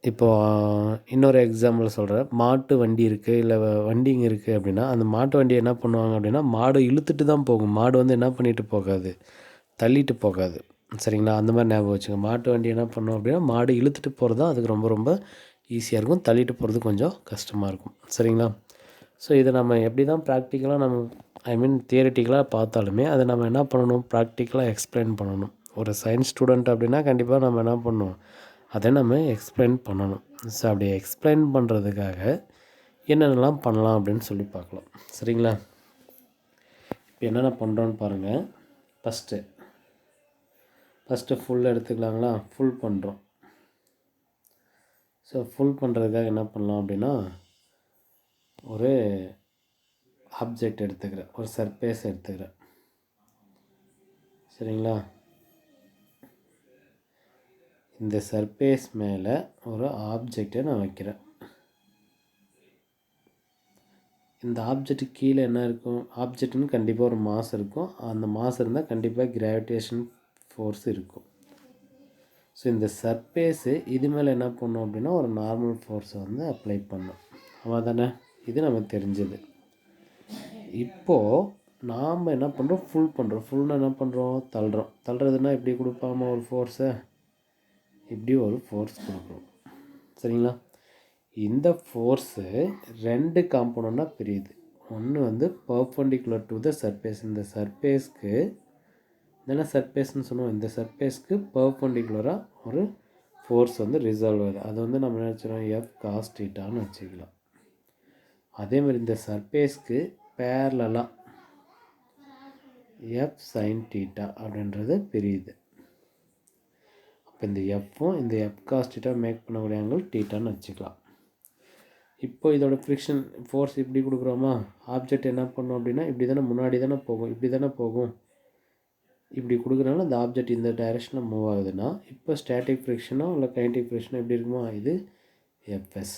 இப்போது இன்னொரு எக்ஸாம்பிள் சொல்கிறேன். மாட்டு வண்டி இருக்குது, இல்லை வண்டிங்க இருக்குது அப்படின்னா அந்த மாட்டு வண்டியை என்ன பண்ணுவாங்க அப்படின்னா மாடு இழுத்துட்டு தான் போகும். மாடு வந்து என்ன பண்ணிட்டு போகாது? தள்ளிட்டு போகாது. சரிங்களா? அந்த மாதிரி ஞாபகம் வச்சுங்க. மாட்டு வண்டி என்ன பண்ணும் அப்படின்னா மாடு இழுத்துட்டு போகிறது தான் அதுக்கு ரொம்ப ரொம்ப ஈஸியாக இருக்கும். தள்ளிட்டு போகிறது கொஞ்சம் கஷ்டமாக இருக்கும். சரிங்களா? ஸோ இதை நம்ம எப்படி தான் ப்ராக்டிக்கலாக நம்ம தியரிட்டிக்கலாக பார்த்தாலுமே அதை நம்ம என்ன பண்ணணும்? ப்ராக்டிக்கலாக எக்ஸ்பிளைன் பண்ணணும். ஒரு சயின்ஸ் ஸ்டூடெண்ட் அப்படின்னா கண்டிப்பாக நம்ம என்ன பண்ணணும்? அதை நம்ம எக்ஸ்பிளைன் பண்ணணும். ஸோ அப்படி எக்ஸ்பிளைன் பண்ணுறதுக்காக என்னென்னலாம் பண்ணலாம் அப்படின்னு சொல்லி பார்க்கலாம். சரிங்களா? இப்போ என்னென்ன பண்ணுறோன்னு பாருங்கள். ஃபஸ்ட்டு ஃபுல் எடுத்துக்கலாங்களா? ஃபுல் பண்ணுறோம். ஸோ ஃபுல் பண்ணுறதுக்காக என்ன பண்ணலாம் அப்படின்னா ஒரு ஆப்ஜெக்ட் எடுத்துக்கிறேன், ஒரு சர்ஃபேஸ் எடுத்துக்கிறேன். சரிங்களா? இந்த சர்ஃபேஸ் மேலே ஒரு ஆப்ஜெக்டை நான் வைக்கிறேன். இந்த ஆப்ஜெக்ட்டுக்கு கீழே என்ன இருக்கும்? ஆப்ஜெக்ட்னு கண்டிப்பாக ஒரு மாஸ் இருக்கும். அந்த மாஸ் இருந்தால் கண்டிப்பாக கிராவிடேஷன் ஃபோர்ஸ் இருக்கும். ஸோ இந்த சர்ஃபேஸு இது மேலே என்ன பண்ணோம் அப்படின்னா ஒரு நார்மல் ஃபோர்ஸை வந்து அப்ளை பண்ணோம். ஆமாம் தானே? இது நமக்கு தெரிஞ்சது. இப்போது நாம் என்ன பண்ணுறோம்? ஃபுல் பண்ணுறோம். ஃபுல்னால் என்ன பண்ணுறோம்? தள்ளுறோம். தள்ளுறதுன்னா எப்படி கொடுப்பாம ஒரு ஃபோர்ஸை இப்படி ஒரு ஃபோர்ஸ் கொடுக்குறோம். சரிங்களா? இந்த ஃபோர்ஸு 2 காம்பனண்ட்டாக பிரியுது. ஒன்று வந்து பர்பெண்டிகுலர் டு த சர்ஃபேஸ். இந்த சர்ஃபேஸ்க்கு இதெல்லாம் சர்ஃபேஸ்ன்னு சொன்னோம். இந்த சர்ஃபேஸ்க்கு பர்பெண்டிகுலராக ஒரு ஃபோர்ஸ் வந்து ரிசால்வ் ஆகுது. அது வந்து நம்ம என்ன வச்சுக்கிறோம்? எஃப் காஸ் தீட்டான்னு வச்சுக்கலாம். அதேமாதிரி இந்த சர்ஃபேஸ்க்கு பேரலாக எஃப் சைன் தீட்டா அப்படின்றது பிரியுது. அப்போ இந்த எஃப்பும் இந்த எஃப் காஸ் தீட்டா மேக் பண்ணக்கூடிய ஆங்கிள் தீட்டான்னு வச்சுக்கலாம். இப்போ இதோட ஃப்ரிக்ஷன் ஃபோர்ஸ் இப்படி கொடுக்குறோமா? ஆப்ஜெக்ட் என்ன பண்ணோம் அப்படின்னா இப்படி தானே முன்னாடி தானே போகும், இப்படி தானே போகும். இப்படி கொடுக்குறனால இந்த ஆப்ஜெக்ட் இந்த டைரெக்ஷனில் மூவ் ஆகுதுன்னா இப்போ ஸ்டாட்டிக் ஃப்ரிக்ஷனோ இல்லை கைனடிக் ஃப்ரிக்ஷனோ எப்படி இருக்குமா? இது எஃப்எஸ்.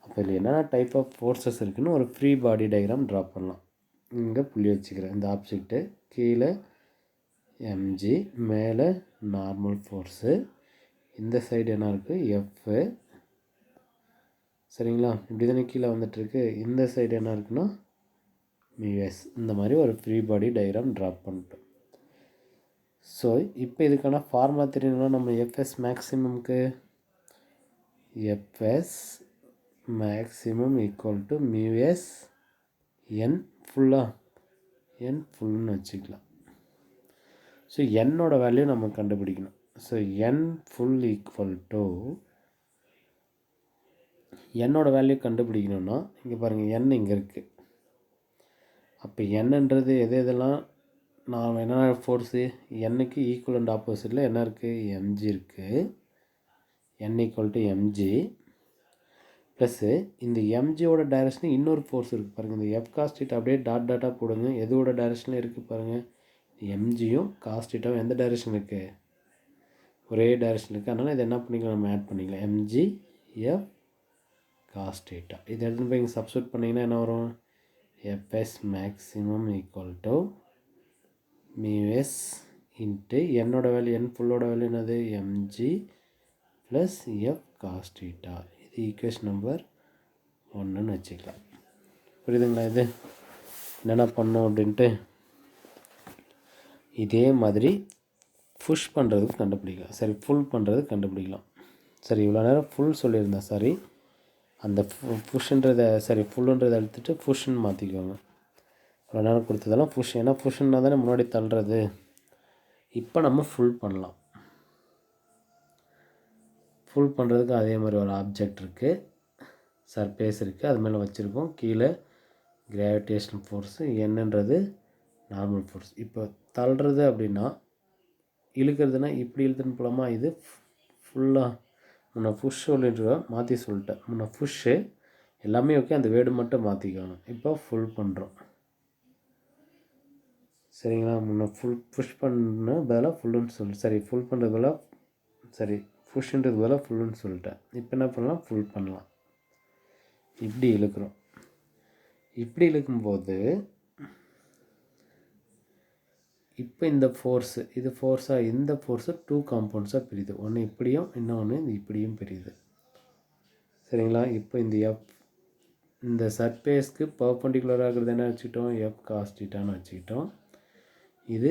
அப்போ இதில் என்னென்ன டைப் ஆஃப் ஃபோர்ஸஸ் இருக்குதுன்னு ஒரு ஃப்ரீ பாடி டயக்ராம் ட்ரா பண்ணலாம். இங்கே புள்ளி வச்சுக்கிறேன். இந்த ஆப்ஜெக்ட்டு கீழே எம்ஜி, மேலே நார்மல் ஃபோர்ஸு, இந்த சைடு என்ன இருக்குது? எஃப்பு. சரிங்களா? இப்படி தானே கீழே வந்துட்டுருக்கு. இந்த சைடு என்ன இருக்குன்னா மியூஎஸ். இந்த மாதிரி ஒரு ஃப்ரீ பாடி டயக்ராம் ட்ரா பண்ணிட்டோம். ஸோ இப்போ இதுக்கான ஃபார்முலா தெரியணும்னா நம்ம எஃப்எஸ் மேக்ஸிமம்க்கு FS maximum equal to mu S N ஃபுல்லாக என் ஃபுல்லுன்னு வச்சுக்கலாம். ஸோ என்னோட வேல்யூ நம்ம கண்டுபிடிக்கணும். So N pull equal to என்னோட வேல்யூ கண்டுபிடிக்கணும்னா இங்கே பாருங்கள் என் இங்கே இருக்குது. அப்போ என்னன்றது எது எதெல்லாம் நான் என்ன ஃபோர்ஸு என்னுக்கு ஈக்குவல் அண்ட் ஆப்போசிட்டில் என்ன இருக்குது? எம்ஜி இருக்குது. N equal to MG plus இந்த எம்ஜியோட டைரக்ஷனில் இன்னொரு ஃபோர்ஸ் இருக்குது பாருங்கள். இந்த எஃப் காஸ் தீட்டா அப்படியே டாட்டாக போடுங்க. எதோட டைரக்ஷனில் இருக்குது பாருங்கள். எம்ஜியும் காஸ் தீட்டாவும் எந்த டைரக்ஷன் இருக்குது? ஒரே டைரக்ஷன் இருக்குது. அதனால் இதை என்ன பண்ணிக்கலாம்? நம்ம ஆட் பண்ணிக்கலாம். எம்ஜி எஃப் காஸ் தீட்டா இதை எடுத்துன்னு போய் இங்கே சப்ஸ்டியூட் பண்ணிங்கன்னா என்ன வரும்? FS maximum equal to mu S into என்னோட வேல்யூ என் ஃபுல்லோட வேல்யூ என்னது? MG plus F cos theta. இது ஈக்குவேஷன் நம்பர் 1ன்னு வச்சுக்கலாம். புரியுதுங்களா? இது என்னென்ன பண்ணோம் அப்படின்ட்டு இதே மாதிரி புஷ் பண்ணுறதுக்கு கண்டுபிடிக்கலாம். சரி, ஃபுல் பண்ணுறது கண்டுபிடிக்கலாம். சரி, இவ்வளோ நேரம் ஃபுல் சொல்லியிருந்தேன். சரி, அந்த புஷ்ன்றதை சரி ஃபுல்லுன்றதை எடுத்துகிட்டு புஷ்ன்னு மாற்றிக்குவாங்க. இவ்வளோ நேரம் கொடுத்ததெல்லாம் புஷ். ஏன்னா புஷ்ன்னா தானே முன்னாடி தள்ளுறது. இப்போ நம்ம ஃபுல் பண்ணலாம். ஃபுல் பண்ணுறதுக்கு அதே மாதிரி ஒரு ஆப்ஜெக்ட் இருக்குது, சர்ஃபேஸ் இருக்குது, அது மேலே வச்சுருக்கோம். கீழே கிராவிடேஷன் ஃபோர்ஸு என்னன்றது நார்மல் ஃபோர்ஸ். இப்போ தள்ளுறது அப்படின்னா இழுக்கிறதுனா இப்படி இழுத்துன்னு போகலாமா? இது ஃபுல்லாக முன்ன புஷ் சொல்லிட்டு மாற்றி சொல்லிட்டேன். முன்ன புஷ்ஷு எல்லாமே ஓகே, அந்த வேர்டு மட்டும் மாற்றிக்கணும். இப்போ ஃபுல் பண்ணுறோம். சரிங்களா? முன்ன ஃபுல் புஷ் பண்ண பதிலாக ஃபுல்லுன்னு சரி ஃபுல் பண்ணுறது பதிலாக சரி புஷ்ன்றது பதிலாக ஃபுல்லுன்னு சொல்லிட்டேன். இப்போ என்ன பண்ணலாம்? ஃபுல் பண்ணலாம். இப்படி இழுக்கிறோம். இப்படி இழுக்கும்போது இப்போ இந்த ஃபோர்ஸு இது ஃபோர்ஸாக இந்த ஃபோர்ஸு 2 காம்பவுண்ட்ஸாக பிரியுது. ஒன்று இப்படியும் இன்னொன்று இப்படியும் பிரியுது. சரிங்களா? இப்போ இந்த எஃப் இந்த சர்ஃபேஸ்க்கு பர்பெண்டிகுலராக இருக்கிறது என்ன வச்சுக்கிட்டோம்? எஃப் காஸ் தீட்டான்னு வச்சுக்கிட்டோம். இது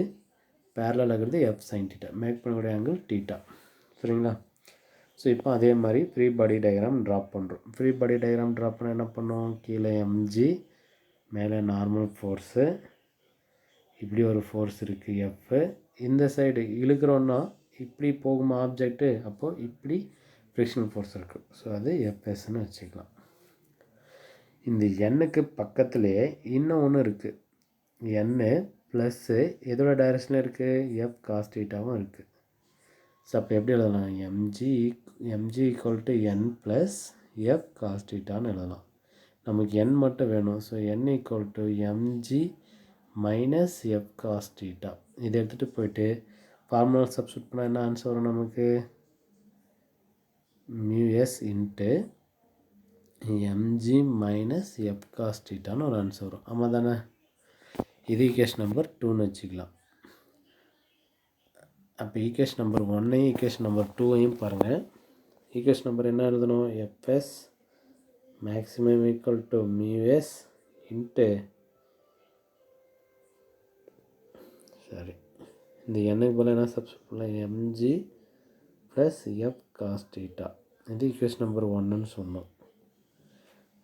பேரலாக இருக்கிறது எஃப் சைன் தீட்டா. மேக் பண்ணக்கூடிய ஆங்கிள் தீட்டா. சரிங்களா? ஸோ இப்போ அதே மாதிரி ஃப்ரீ பாடி டயக்ராம் ட்ராப் பண்ணுறோம். ஃப்ரீ பாடி டயக்ராம் ட்ராப் பண்ண என்ன பண்ணோம்? கீழே எம்ஜி, மேலே நார்மல் ஃபோர்ஸு, இப்படி ஒரு ஃபோர்ஸ் இருக்குது எஃப்பு. இந்த சைடு இழுக்கிறோன்னா இப்படி போகுமா ஆப்ஜெக்ட்டு? அப்போது இப்படி ஃப்ரிக்ஷன் ஃபோர்ஸ் இருக்குது. ஸோ அது எஃப்எஸ்ன்னு வச்சுக்கலாம். இந்த எண்ணுக்கு பக்கத்துலேயே இன்னும் ஒன்று இருக்குது. எண்ணு ப்ளஸ்ஸு எதோட டைரக்ஷனில் இருக்குது? எஃப் காஸ் தீட்டாவும் இருக்குது. ஸோ அப்போ எப்படி எழுதலாம்? MG equal to N plus F cos தீட்டான்னு எழுதலாம். நமக்கு n மட்டும் வேணும். So n equal to mg minus F cos theta. இதை எடுத்துகிட்டு போயிட்டு ஃபார்முலா சப்ஸ்டியூட் பண்ணால் என்ன ஆன்சர் வரும் நமக்கு? μs into mg minus F cos தீட்டான்னு ஒரு ஆன்சர் வரும். ஆமாம் தானே? இது ஈக்குவேஷன் நம்பர் 2ன்னு வச்சுக்கலாம். அப்போ ஈக்குவேஷன் நம்பர் 1ஐயும் ஈக்குவேஷன் நம்பர் 2ஐயும் பாருங்கள். ஈக்குவேஷன் நம்பர் என்ன எழுதணும்? FS maximum equal to mu S into இந்த எண்ணுக்கு போல் என்ன சப்ஸ்டியூட் பண்ணலாம்? MG plus F cos theta. இது ஈக்குவேஷன் நம்பர் 1ன்னு சொன்னோம்.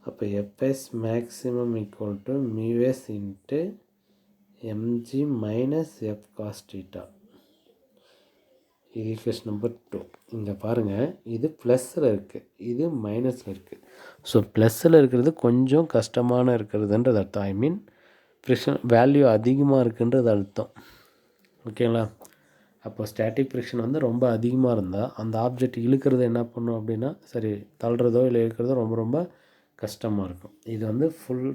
அப்போ FS maximum equal to mu S into MG minus F cos theta. இது ஈக்குவேஷன் நம்பர் 2. இங்கே பாருங்கள், இது ப்ளஸில் இருக்குது, இது மைனஸில் இருக்குது. ஸோ ப்ளஸில் இருக்கிறது கொஞ்சம் கஷ்டமான இருக்கிறதுன்றது அர்த்தம். ஐ மீன் ஃப்ரிக்ஷன் வேல்யூ அதிகமாக இருக்குன்றது அர்த்தம். ஓகேங்களா? அப்போ ஸ்டாட்டிக் ஃப்ரிக்ஷன் வந்து ரொம்ப அதிகமாக இருந்தால் அந்த ஆப்ஜெக்ட் இழுக்கிறது என்ன பண்ணும் அப்படின்னா, சரி தள்ளுறதோ இல்லை இழுக்கிறதோ ரொம்ப ரொம்ப கஷ்டமாக இருக்கும். இது வந்து ஃபுல்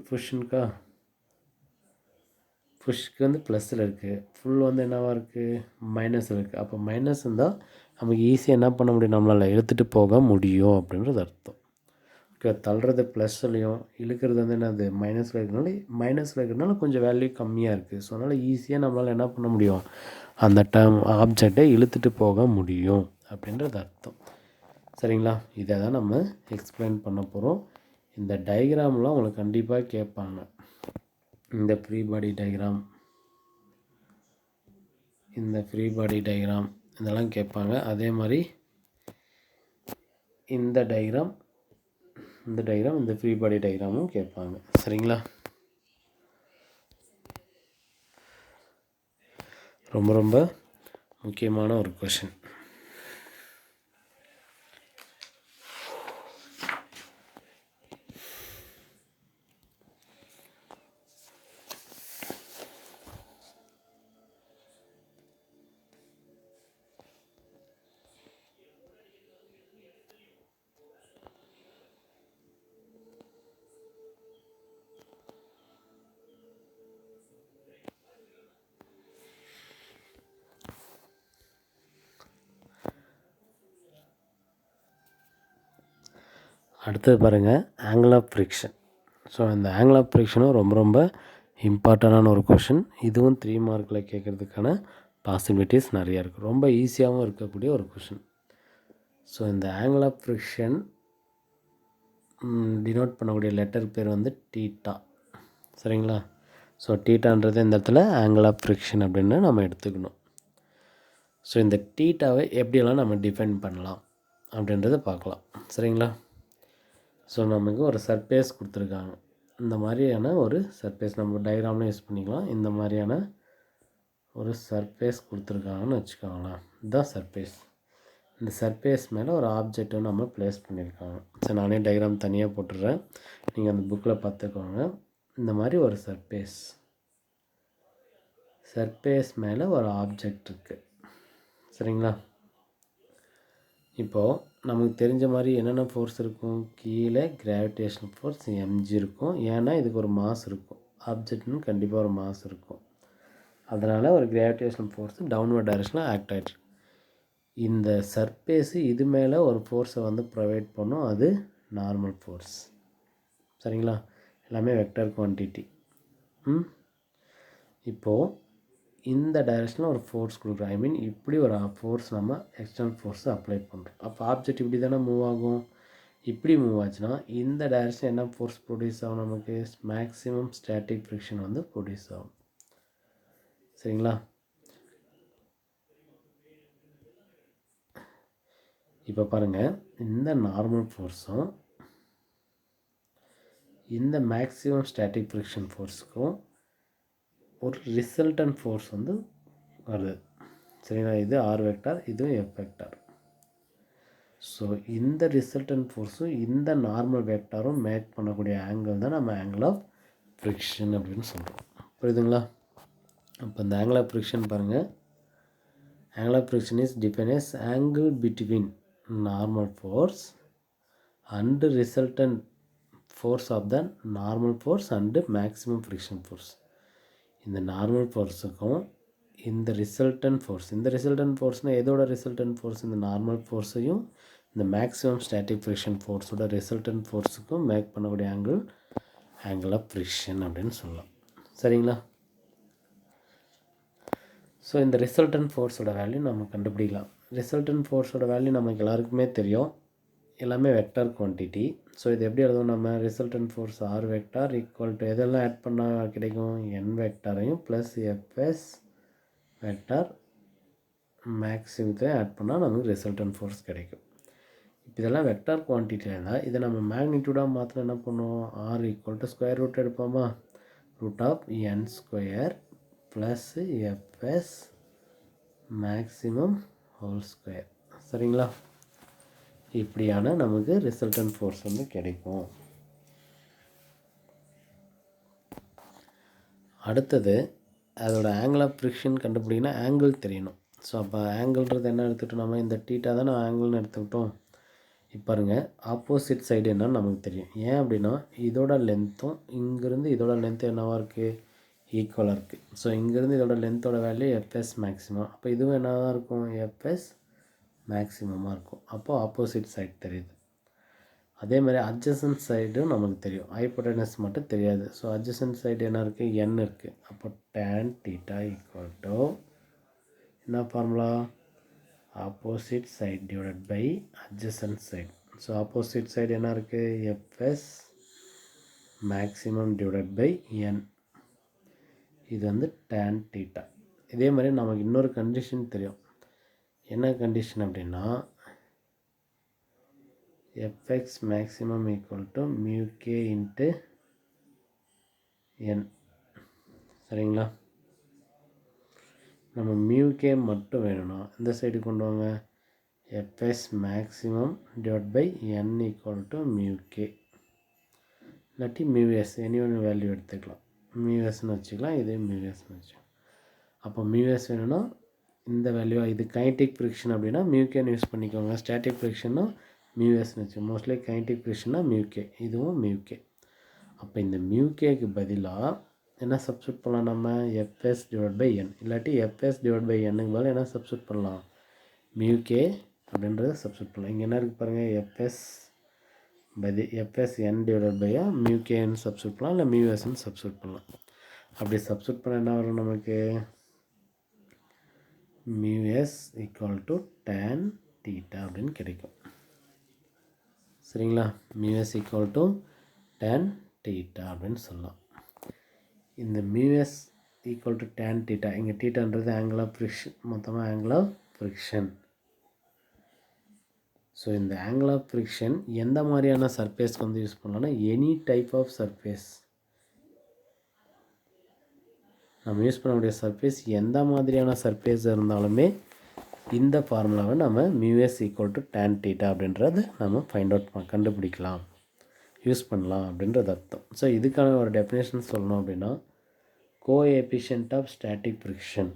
புஷ்ஷுக்கு வந்து ப்ளஸில் இருக்குது, ஃபுல் வந்து என்னவாக இருக்குது? மைனஸில் இருக்குது. அப்போ மைனஸ் இருந்தால் நமக்கு ஈஸியாக என்ன பண்ண முடியும்? நம்மளால் எடுத்துகிட்டு போக முடியும் அப்படின்றது அர்த்தம். ஓகே, தள்ளுறது ப்ளஸ்லையும் இழுக்கிறது வந்து என்னது மைனஸில் இருக்கிறதுனால கொஞ்சம் வேல்யூ கம்மியாக இருக்குது. ஸோ அதனால் ஈஸியாக நம்மளால் என்ன பண்ண முடியும்? அந்த ஆப்ஜெக்டை இழுத்துட்டு போக முடியும் அப்படின்றது அர்த்தம். சரிங்களா? இதை தான் நம்ம எக்ஸ்பிளைன் பண்ண போகிறோம். இந்த டயக்ராம்லாம் உங்களுக்கு கண்டிப்பாக கேட்பாங்க. இந்த ஃப்ரீ பாடி டயக்ராம், இந்த ஃப்ரீ பாடி டயக்ராம் இதெல்லாம் கேட்பாங்க. அதே மாதிரி இந்த டயக்ராம், இந்த ஃப்ரீ பாடி டயக்ராமும் கேட்பாங்க. சரிங்களா? ரொம்ப ரொம்ப முக்கியமான ஒரு கொஷின். அடுத்தது பாருங்கள், ஆங்கிள் ஆஃப் ஃப்ரிக்ஷன். ஸோ இந்த ஆங்கிள் ஆஃப் ஃப்ரிக்ஷனும் ரொம்ப ரொம்ப இம்பார்ட்டண்டான ஒரு கொஷின். இதுவும் 3 மார்க்கில் கேட்குறதுக்கான பாசிபிலிட்டிஸ் நிறையா இருக்குது. ரொம்ப ஈஸியாகவும் இருக்கக்கூடிய ஒரு கொஷின். ஸோ இந்த ஆங்கிள் ஆஃப் ஃப்ரிக்ஷன் டினோட் பண்ணக்கூடிய லெட்டர் பேர் வந்து டீட்டா. சரிங்களா? ஸோ டீட்டான்றது இந்த இடத்துல ஆங்கிள் ஆஃப் ஃப்ரிக்ஷன் அப்படின்னு நம்ம எடுத்துக்கணும். ஸோ இந்த டீட்டாவை எப்படியெல்லாம் நம்ம டிஃபைன் பண்ணலாம் அப்படின்றத பார்க்கலாம். சரிங்களா? ஸோ நமக்கு ஒரு சர்ஃபேஸ் கொடுத்துருக்காங்க. இந்த மாதிரியான ஒரு சர்ஃபேஸ் நம்ம டயக்ராம்லாம் யூஸ் பண்ணிக்கலாம். இந்த மாதிரியான ஒரு சர்ஃபேஸ் கொடுத்துருக்காங்கன்னு வச்சுக்கோங்களேன். இதுதான் சர்ஃபேஸ். இந்த சர்ஃபேஸ் மேலே ஒரு ஆப்ஜெக்ட்டை நம்ம ப்ளேஸ் பண்ணியிருக்காங்க. ஸோ நானே டயக்ராம் தனியாக போட்டுடுறேன், நீங்கள் அந்த புக்கில் பார்த்துக்கோங்க. இந்த மாதிரி ஒரு சர்ஃபேஸ் மேலே ஒரு ஆப்ஜெக்ட் இருக்குது. சரிங்களா? இப்போது நமக்கு தெரிஞ்ச மாதிரி என்னென்ன ஃபோர்ஸ் இருக்கும்? கீழே கிராவிடேஷனல் ஃபோர்ஸ் எம்ஜி இருக்கும். ஏன்னா இதுக்கு ஒரு மாஸ் இருக்கும். ஆப்ஜெக்ட்னு கண்டிப்பாக ஒரு மாஸ் இருக்கும். அதனால் ஒரு கிராவிடேஷனல் ஃபோர்ஸ் டவுன்வர்ட் டைரக்ஷனில் ஆக்ட் ஆகிட்டு இந்த சர்ஃபேஸு இது மேலே ஒரு ஃபோர்ஸை வந்து ப்ரொவைட் பண்ணும். அது நார்மல் ஃபோர்ஸ். சரிங்களா? எல்லாமே வெக்டர் குவான்டிட்டி. இப்போது இந்த டைரெக்ஷனில் ஒரு ஃபோர்ஸ் கொடுக்குறோம். ஐ மீன் இப்படி ஒரு ஃபோர்ஸ் நம்ம எக்ஸ்டர்னல் ஃபோர்ஸை அப்ளை பண்ணுறோம். அப்போ ஆப்ஜெக்ட் இப்படி தானே மூவ் ஆகும். இப்படி மூவ் ஆச்சுன்னா இந்த டைரெக்ஷன் என்ன ஃபோர்ஸ் ப்ரொடியூஸ் ஆகும்? நமக்கு மேக்ஸிமம் ஸ்டாட்டிக் ஃப்ரிக்ஷன் வந்து ப்ரொடியூஸ் ஆகும். சரிங்களா? இப்போ பாருங்கள், இந்த நார்மல் ஃபோர்ஸும் இந்த மேக்ஸிமம் ஸ்டாட்டிக் ஃப்ரிக்ஷன் ஃபோர்ஸுக்கும் ஒரு ரிசல்டன்ட் ஃபோர்ஸ் வந்து வருது. சரிங்களா? இது ஆர் வெக்டார், இதுவும் எஃப் வெக்டார். ஸோ இந்த ரிசல்டன்ட் ஃபோர்ஸும் இந்த நார்மல் வெக்டாரும் மேக் பண்ணக்கூடிய ஆங்கிள் தான் நம்ம ஆங்கிள் ஆஃப் ஃப்ரிக்ஷன் அப்படின்னு சொல்கிறோம். புரியுதுங்களா? அப்போ இந்த ஆங்கிள் ஆஃப் ஃப்ரிக்ஷன் பாருங்கள், angle of friction is define as angle between normal force and resultant force of the normal force and maximum friction force. இந்த நார்மல் ஃபோர்ஸுக்கும் இந்த ரிசல்டன்ட் ஃபோர்ஸ்னால் எதோட ரிசல்டன்ட் ஃபோர்ஸ்? இந்த நார்மல் ஃபோர்ஸையும் இந்த மேக்ஸிமம் ஸ்டாட்டிக் ஃப்ரிக்ஷன் ஃபோர்ஸோட ரிசல்டன்ட் ஃபோர்ஸுக்கும் மேக் பண்ணக்கூடிய ஆங்கிள் ஆஃப் ஃப்ரிக்ஷன் அப்படின்னு சொல்லலாம். சரிங்களா? ஸோ இந்த ரிசல்டன்ட் ஃபோர்ஸோட வேல்யூ நம்ம கண்டுபிடிக்கலாம். ரிசல்டன்ட் ஃபோர்ஸோட வேல்யூ நமக்கு எல்லாருக்குமே தெரியும், எல்லாமே வெக்டார் குவான்டிட்டி. ஸோ இது எப்படி எழுதுவோம் நம்ம? Resultant fours are vector equal to எதெல்லாம் ஆட் பண்ணால் கிடைக்கும்? என் வெக்டாரையும் ப்ளஸ் எஃப்எஸ் வெக்டார் மேக்ஸிமத்தையும் ஆட் பண்ணால் நமக்கு ரிசல்டன்ட் ஃபோர்ஸ் கிடைக்கும். இப்போ இதெல்லாம் வெக்டார் குவான்டிட்டியில் இருந்தால் இதை நம்ம மேக்னிடியூடாக மாத்திரம் என்ன பண்ணுவோம்? R equal to square root எடுப்போமா? Root of N square plus FS maximum whole square. சரிங்களா? இப்படியான நமக்கு ரிசல்டன்ட் ஃபோர்ஸ் வந்து கிடைக்கும். அடுத்தது அதோட ஆங்கிள் ஆஃப் ஃப்ரிக்ஷன் கண்டுபிடிக்கணும், ஆங்கிள் தெரியணும். ஸோ அப்போ ஆங்கிள்ன்றது என்ன எடுத்துக்கிட்டோம் நம்ம? இந்த டீட்டா தானே ஆங்கிள்னு எடுத்துக்கிட்டோம். இப்போ பாருங்கள், ஆப்போசிட் சைடு என்னன்னு நமக்கு தெரியும். ஏன் அப்படின்னா இதோட லென்த்தும் இங்கேருந்து இதோட லென்த்து என்னவாக இருக்குது? ஈக்குவலாக இருக்குது. ஸோ இங்கேருந்து இதோட லென்த்தோட வேல்யூ எஃப்எஸ் மேக்ஸிமம். அப்போ இதுவும் என்ன தான் இருக்கும்? எஃப்எஸ் மேக்ஸிமமாக இருக்கும். அப்போது ஆப்போசிட் சைடு தெரியுது. அதே மாதிரி அட்ஜசன்ட் சைடும் நமக்கு தெரியும், ஹைபோடெனஸ் மட்டும் தெரியாது. ஸோ அட்ஜசன்ட் சைடு என்ன இருக்குது? என் இருக்குது. அப்போ tan theta ஈக்குவல் டு என்ன formula? Opposite side divided by adjacent side. So opposite side என்ன இருக்குது? FS maximum divided by N. இது வந்து tan theta. இதே மாதிரி நமக்கு இன்னொரு கண்டிஷன் தெரியும். என்ன கண்டிஷன் அப்படின்னா fx maximum equal to mu k into n. சரிங்களா? நம்ம mu k மட்டும் வேணும்னா இந்த சைடு கொண்டு வாங்க. fs maximum divided by n equal to mu k இல்லாட்டி mu s, எனி ஒன்று வேல்யூ எடுத்துக்கலாம். mu sன்னு வச்சுக்கலாம், இதே mu sன்னு வச்சுக்கலாம். அப்போ mu s வேணும்னா இந்த வேல்யூ, இது கைனடிக் ஃப்ரிக்ஷன் அப்படின்னா mu kன்னு யூஸ் பண்ணிக்கோங்க. ஸ்டாட்டிக் ஃப்ரிக்ஷன்னா mu sன்னு வச்சு, மோஸ்ட்லி கைனடிக் ஃப்ரிக்ஷன்னா mu k, இதுவும் mu k. அப்போ இந்த mu kக்கு பதிலாக என்ன சப்ஸ்டியூட் பண்ணலாம் நம்ம? fs டிவைட் பை n இல்லாட்டி fs டிவைட் பை nனுக்கு பதிலாக என்ன சப்ஸ்டியூட் பண்ணலாம்? mu k அப்படின்றத சப்ஸ்டியூட் பண்ணலாம். இங்கே என்ன இருக்குது பாருங்கள், fs n divide by mu kன்னு சப்ஸ்டியூட் பண்ணலாம், இல்லை mu sன்னு சப்ஸ்டியூட் பண்ணலாம். அப்படி சப்ஸ்டியூட் பண்ண என்ன வரும் நமக்கு? mu s equal to tan theta அப்படின்னு கிடைக்கும். சரிங்களா? mu s equal to tan theta அப்படின்னு சொல்லலாம். இந்த mu s equal to tan theta, இங்கே thetaன்றது ஆங்கிள் ஆஃப் ஃப்ரிக்ஷன், மொத்தமாக ஆங்கிள் ஆஃப் ஃப்ரிக்ஷன். ஸோ இந்த ஆங்கிள் ஆஃப் ஃப்ரிக்ஷன் எந்த மாதிரியான சர்ஃபேஸ்க்கு வந்து யூஸ் பண்ணலாம்னா, எனி டைப் ஆஃப் சர்ஃபேஸ், நம்ம யூஸ் பண்ணக்கூடிய சர்ஃபேஸ் எந்த மாதிரியான சர்ஃபேஸ் இருந்தாலுமே இந்த ஃபார்முலாவை நம்ம mu s equal to tan theta அப்படின்றத நம்ம ஃபைண்ட் அவுட் கண்டுபிடிக்கலாம், யூஸ் பண்ணலாம் அப்படின்றது அர்த்தம். ஸோ இதுக்கான ஒரு டெஃபினேஷன் சொல்லணும் அப்படின்னா, coefficient of static friction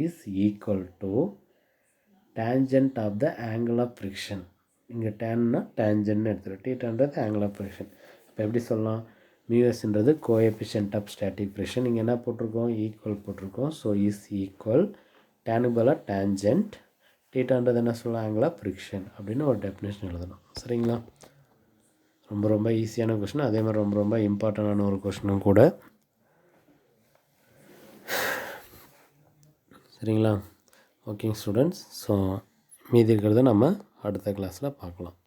is equal to tangent of the angle of friction. இங்கே டேன்னா டேஞ்சன்ட்னு எடுத்துகிட்டு, டீட்டான்றது ஆங்கிள் ஆஃப் ஃப்ரிக்ஷன். இப்போ எப்படி சொல்லலாம்? mu sன்றது கோஎஃபிஷியன்ட் ஆஃப் ஸ்டாட்டிக் ஃப்ரிக்ஷன். இங்கே என்ன போட்டிருக்கோம்? ஈக்குவல் போட்டிருக்கோம். ஸோ இஸ் ஈக்குவல், டேனுக்கு பதிலாக டேஞ்சன்ட், டீட்டான்றது என்ன சொல்லலாம்? ஆங்கிள் ஆஃப் ஃப்ரிக்ஷன் அப்படின்னு ஒரு டெஃபினேஷன் எழுதணும். சரிங்களா? ரொம்ப ரொம்ப ஈஸியான கொஷின், அதே மாதிரி ரொம்ப ரொம்ப இம்பார்ட்டண்டான ஒரு கொஷினும் கூட. சரிங்களா? ஓகேங்க ஸ்டூடெண்ட்ஸ். ஸோ மீதி இருக்கிறத நம்ம அடுத்த கிளாஸில் பார்க்கலாம்.